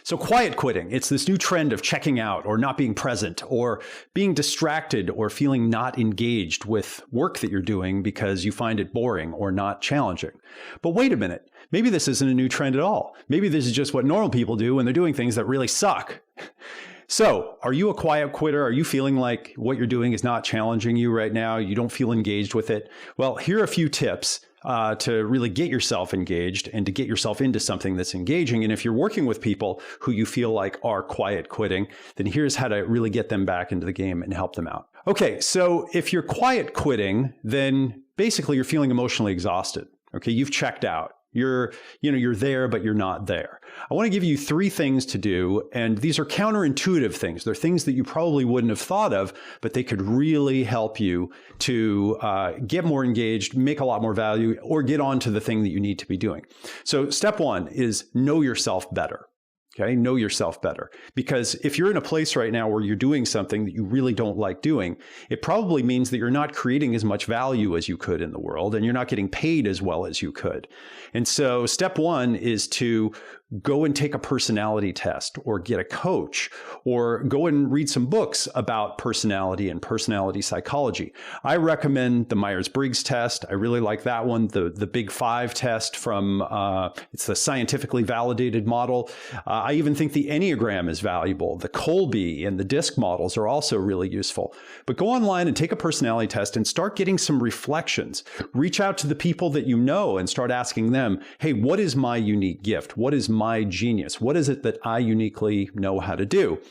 So quiet quitting, it's this new trend of checking out or not being present or being distracted or feeling not engaged with work that you're doing because you find it boring or not challenging. But wait a minute, maybe this isn't a new trend at all. Maybe this is just what normal people do when they're doing things that really suck. So, are you a quiet quitter? Are you feeling like what you're doing is not challenging you right now? You don't feel engaged with it? Well, here are a few tips to really get yourself engaged and to get yourself into something that's engaging. And if you're working with people who you feel like are quiet quitting, then here's how to really get them back into the game and help them out. Okay, so if you're quiet quitting, then basically you're feeling emotionally exhausted. Okay, you've checked out. You're there, but you're not there. I want to give you 3 things to do, and these are counterintuitive things. They're things that you probably wouldn't have thought of, but they could really help you to get more engaged, make a lot more value, or get on to the thing that you need to be doing. So step 1 is know yourself better. Okay, know yourself better. Because if you're in a place right now where you're doing something that you really don't like doing, it probably means that you're not creating as much value as you could in the world, and you're not getting paid as well as you could. And so step 1 is to go and take a personality test or get a coach or go and read some books about personality and personality psychology. I recommend the Myers-Briggs test. I really like that one. The Big 5 test from, it's the scientifically validated model. I even think the Enneagram is valuable. The Colby and the DISC models are also really useful. But go online and take a personality test and start getting some reflections. Reach out to the people that you know and start asking them, hey, what is my unique gift? What is my genius? What is it that I uniquely know how to do?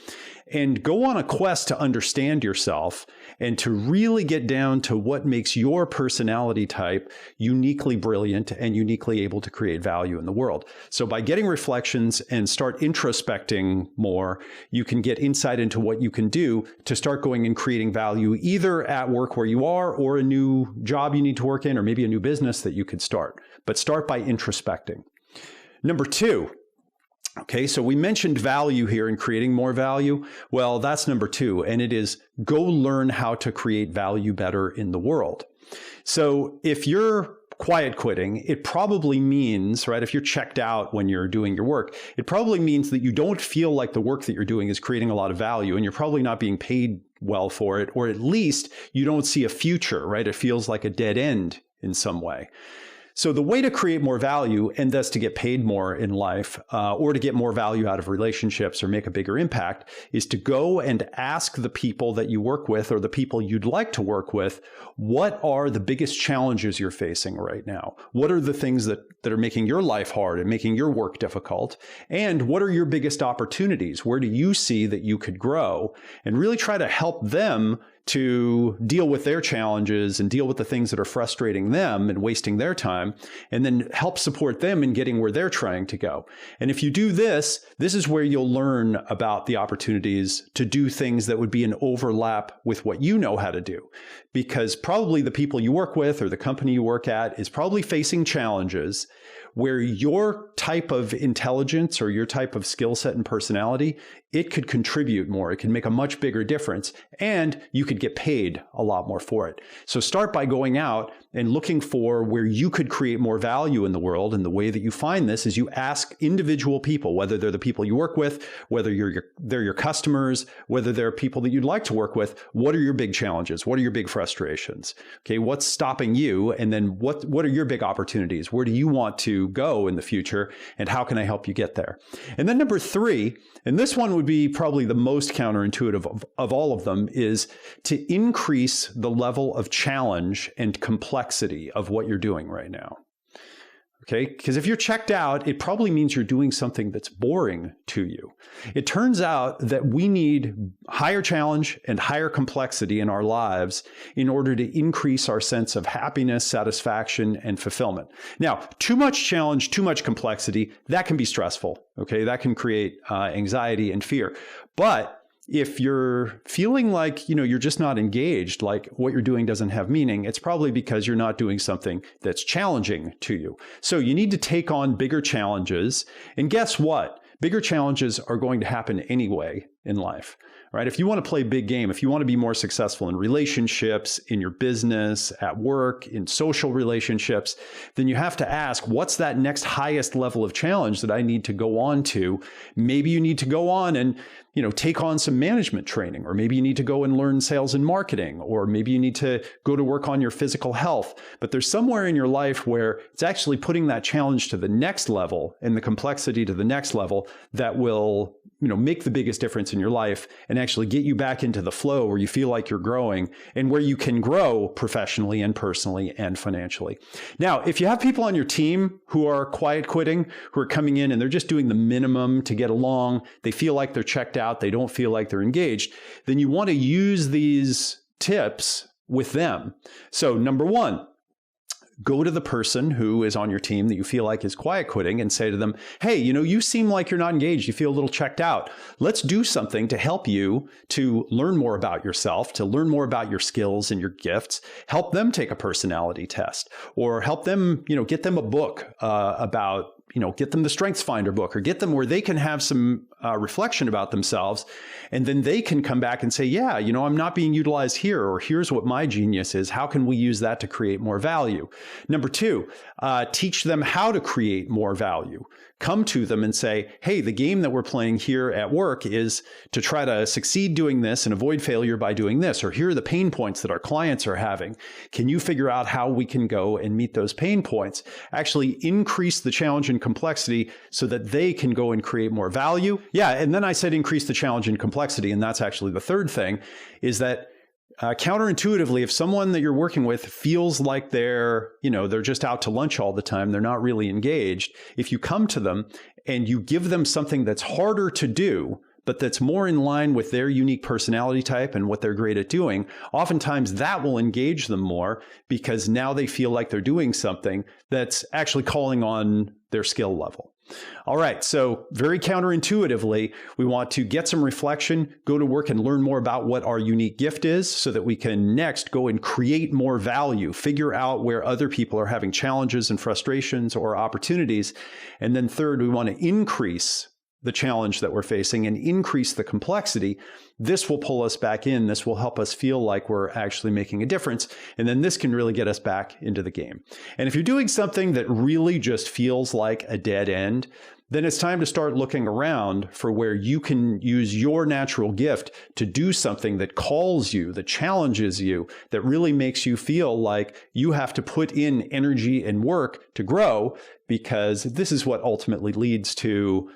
And go on a quest to understand yourself and to really get down to what makes your personality type uniquely brilliant and uniquely able to create value in the world. So by getting reflections and start introspecting more, you can get insight into what you can do to start going and creating value either at work where you are or a new job you need to work in or maybe a new business that you could start. But start by introspecting. Number 2, okay, so we mentioned value here and creating more value. Well, that's number 2, and it is go learn how to create value better in the world. So if you're quiet quitting, it probably means, right, if you're checked out when you're doing your work, it probably means that you don't feel like the work that you're doing is creating a lot of value, and you're probably not being paid well for it, or at least you don't see a future, right? It feels like a dead end in some way. So the way to create more value and thus to get paid more in life or to get more value out of relationships or make a bigger impact is to go and ask the people that you work with or the people you'd like to work with, what are the biggest challenges you're facing right now? What are the things that are making your life hard and making your work difficult? And what are your biggest opportunities? Where do you see that you could grow? And really try to help them to deal with their challenges and deal with the things that are frustrating them and wasting their time, and then help support them in getting where they're trying to go. And if you do this, this is where you'll learn about the opportunities to do things that would be an overlap with what you know how to do. Because probably the people you work with or the company you work at is probably facing challenges where your type of intelligence or your type of skill set and personality, it could contribute more. It can make a much bigger difference, and you could get paid a lot more for it. So start by going out and looking for where you could create more value in the world. And the way that you find this is you ask individual people, whether they're the people you work with, whether they're your customers, whether they're people that you'd like to work with, what are your big challenges? What are your big frustrations? Okay, what's stopping you? And then what are your big opportunities? Where do you want to go in the future? And how can I help you get there? And then number 3, and this one would be probably the most counterintuitive of all of them, is to increase the level of challenge and complexity of what you're doing right now. Okay, because if you're checked out, it probably means you're doing something that's boring to you. It turns out that we need higher challenge and higher complexity in our lives in order to increase our sense of happiness, satisfaction, and fulfillment. Now, too much challenge, too much complexity, that can be stressful. Okay, that can create anxiety and fear. But if you're feeling like, you're just not engaged, like what you're doing doesn't have meaning, it's probably because you're not doing something that's challenging to you. So you need to take on bigger challenges. And guess what? Bigger challenges are going to happen anyway. in life, right? If you want to play big game, if you want to be more successful in relationships, in your business, at work, in social relationships, then you have to ask, what's that next highest level of challenge that I need to go on to? Maybe you need to go on and, take on some management training, or maybe you need to go and learn sales and marketing, or maybe you need to go to work on your physical health. But there's somewhere in your life where it's actually putting that challenge to the next level and the complexity to the next level that will, make the biggest difference in your life and actually get you back into the flow where you feel like you're growing and where you can grow professionally and personally and financially. Now, if you have people on your team who are quiet quitting, who are coming in and they're just doing the minimum to get along, they feel like they're checked out, they don't feel like they're engaged, then you want to use these tips with them. So number one, go to the person who is on your team that you feel like is quiet quitting and say to them, hey, you seem like you're not engaged. You feel a little checked out. Let's do something to help you to learn more about yourself, to learn more about your skills and your gifts. Help them take a personality test, or help them, get them a book about, get them the Strengths Finder book, or get them where they can have some reflection about themselves. And then they can come back and say, yeah, I'm not being utilized here, or here's what my genius is. How can we use that to create more value? Number two, teach them how to create more value. Come to them and say, hey, the game that we're playing here at work is to try to succeed doing this and avoid failure by doing this, or here are the pain points that our clients are having. Can you figure out how we can go and meet those pain points? Actually increase the challenge and complexity so that they can go and create more value. Yeah, and then I said increase the challenge and complexity, and that's actually the third thing, is that counterintuitively, if someone that you're working with feels like they're just out to lunch all the time, they're not really engaged, if you come to them and you give them something that's harder to do, but that's more in line with their unique personality type and what they're great at doing, oftentimes that will engage them more because now they feel like they're doing something that's actually calling on their skill level. All right, so very counterintuitively, we want to get some reflection, go to work and learn more about what our unique gift is so that we can next go and create more value, figure out where other people are having challenges and frustrations or opportunities. And then third, we want to increase the challenge that we're facing and increase the complexity. This will pull us back in. This will help us feel like we're actually making a difference. And then this can really get us back into the game. And if you're doing something that really just feels like a dead end, then it's time to start looking around for where you can use your natural gift to do something that calls you, that challenges you, that really makes you feel like you have to put in energy and work to grow, because this is what ultimately leads to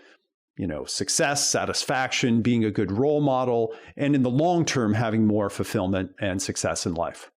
success, satisfaction, being a good role model, and in the long term, having more fulfillment and success in life.